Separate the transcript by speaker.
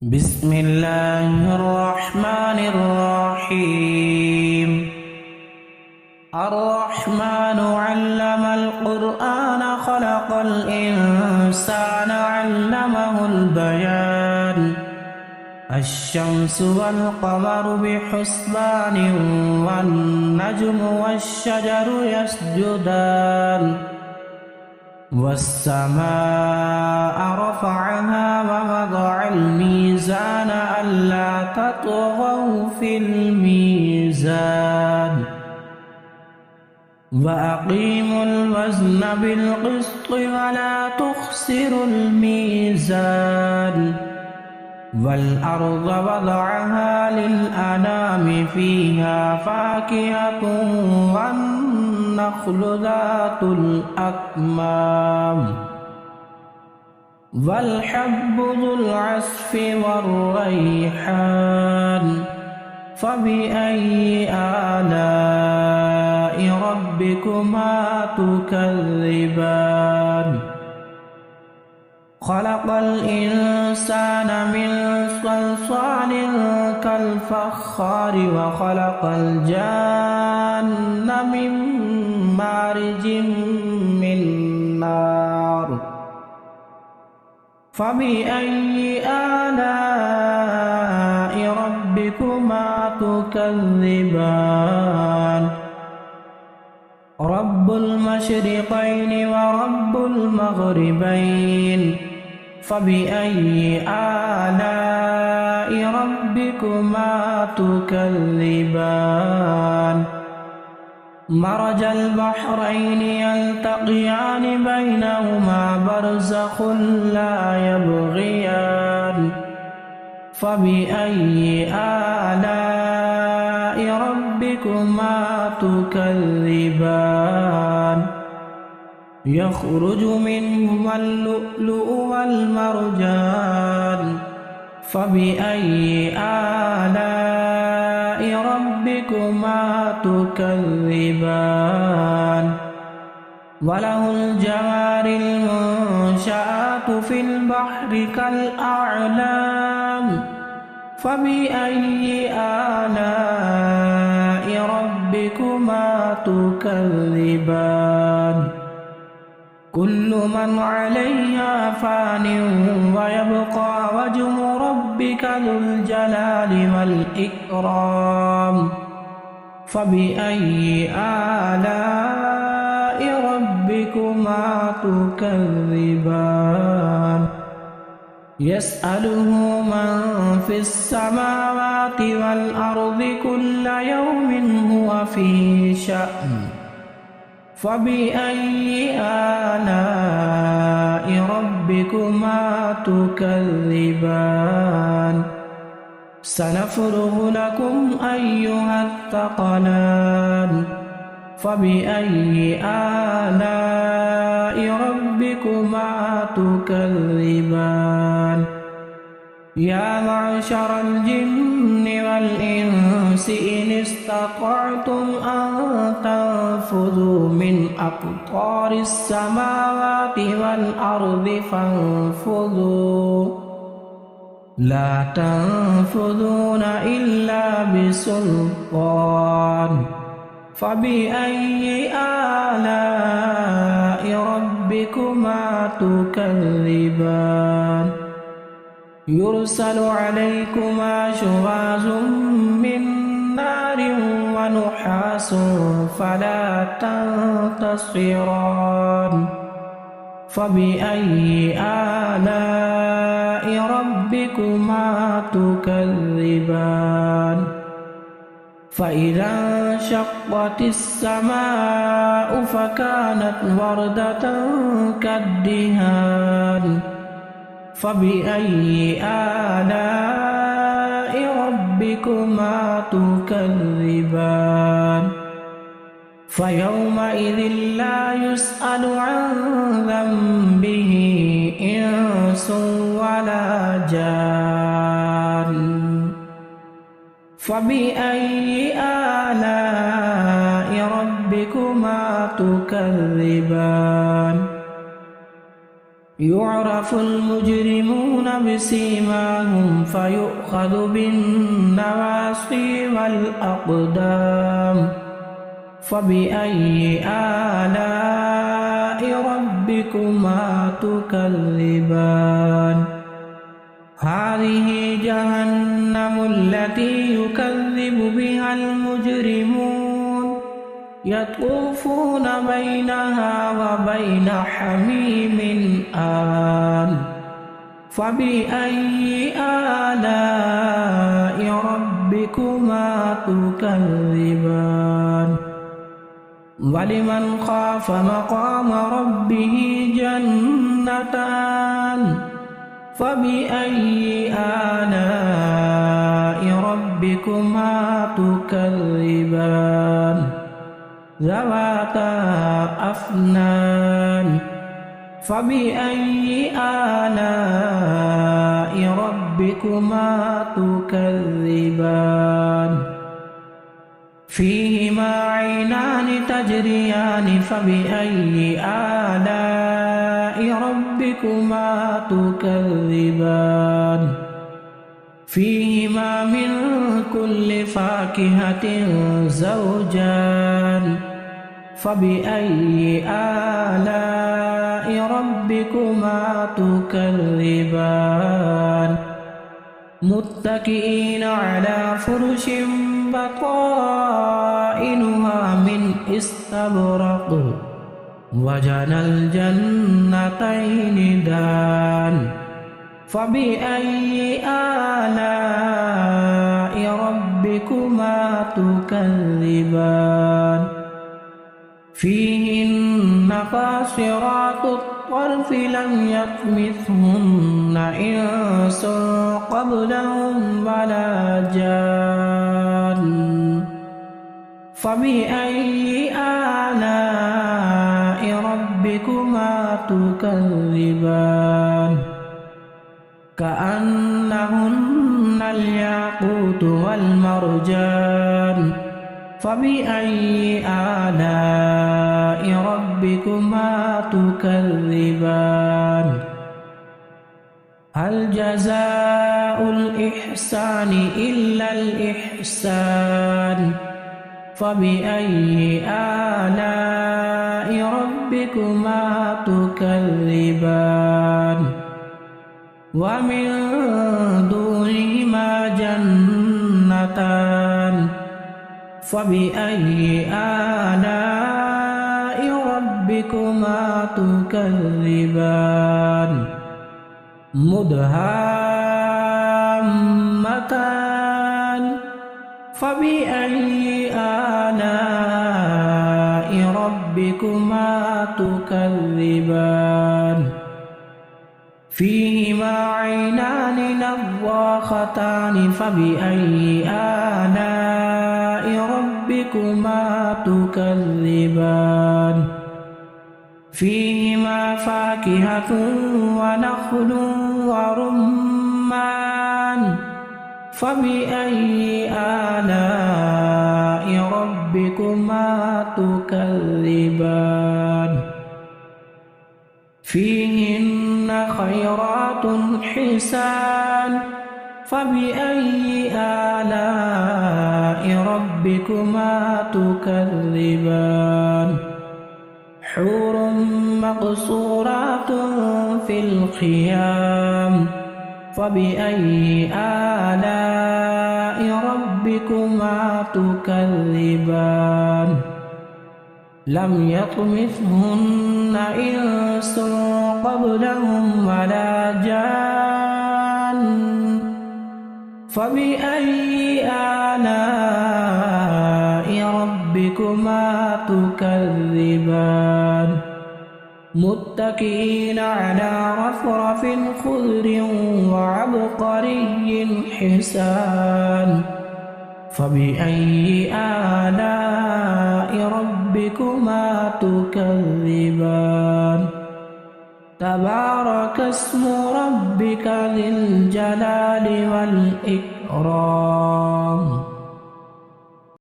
Speaker 1: بسم الله الرحمن الرحيم الرحمن علم القرآن خلق الإنسان علمه البيان الشمس والقمر بحسبان والنجم والشجر يسجدان والسماء رفعها ووضع الميزان ألا تطغوا في الميزان وأقيموا الوزن بالقسط ولا تخسروا الميزان والأرض وضعها للأنام فيها فاكهة والنخل ذات الأكمام والحب ذو العصف والريحان فبأي آلاء ربكما تكذبان خلق الإنسان من صلصال كالفخار وخلق الجان من مارج من نار فبأي آلاء ربكما تكذبان رب المشرقين ورب المغربين فبأي آلاء ربكما تكذبان مرج البحرين يلتقيان بينهما برزخ لا يبغيان فبأي آلاء ربكما تكذبان يخرج منهما اللؤلؤ والمرجان فبأي آلاء ربكما تكذبان وله الجوار المنشآت في البحر كالأعلام فبأي آلاء ربكما تكذبان كل من عليها فان ويبقى وجه ربك ذو الجلال والإكرام فبأي آلاء ربكما تكذبان يسأله من في السماوات والأرض كل يوم هو في شأن فبأي آلاء ربكما تكذبان سنفرغ لكم أيها الثقلان فبأي آلاء ربكما تكذبان يا معشر الجن والإنس إن استطعتم أن تنفذوا من أقطار السماوات والأرض فانفذوا لا تنفذون إلا بسلطان فبأي آلاء ربكما تكذبان يرسل عليكما شواظ من نار ونحاس فلا تنتصران فبأي آلاء ربكما تكذبان فإذا انشقت السماء فكانت وردة كالدهان فبأي آلاء ربكما تكذبان فيومئذ لا يسأل عن ذنبه إنس ولا جان فبأي آلاء ربكما تكذبان يعرف المجرمون بسيماهم فيؤخذ بالنواصي والأقدام فبأي آلاء ربكما تكذبان هذه جهنم التي يكذب بها المجرمون يطوفون بينها وبين حميم آن فبأي آلاء ربكما تكذبان ولمن خاف مقام ربه جنتان فبأي آلاء ربكما تكذبان ذواتا أفنان فبأي آلاء ربكما تكذبان فيهما عينان تجريان فبأي آلاء ربكما تكذبان فيهما من كل فاكهة زوجان فبأي آلاء ربكما تكذبان متكئين على فرش بطائنها من استبرق وجنى الجنتين دان فبأي آلاء ربكما تكذبان فيهن قاصرات الطرف لم يطمثهن إنس قبلهم ولا جان فبأي آلاء ربكما تكذبان كأنهن الياقوت والمرجان فبأي آلاء ربكما تكذبان هل جزاء الإحسان إلا الإحسان فبأي آلاء ربكما تكذبان ومن دونهما جنتان فبأي آلاء ربكما تكذبان مدهامتان فبأي آلاء ربكما تكذبان فيهما عينان نضاختان فبأي آلاء ربكما تكذبان فيهما فاكهة ونخل ورمان فبأي آلاء ربكما تكذبان فيهن خيرات حسان فبأي آلاء ربكما تكذبان حور مقصورات في الخيام فبأي آلاء ربكما تكذبان لم يطمثهن إنس قبلهم ولا جان فبأي آلاء ربكما تكذبان متكئين على رفرف خضر وعبقري حسان فبأي آلاء ربكما تكذبان تبارك اسم ربك ذي الجلال والإكرام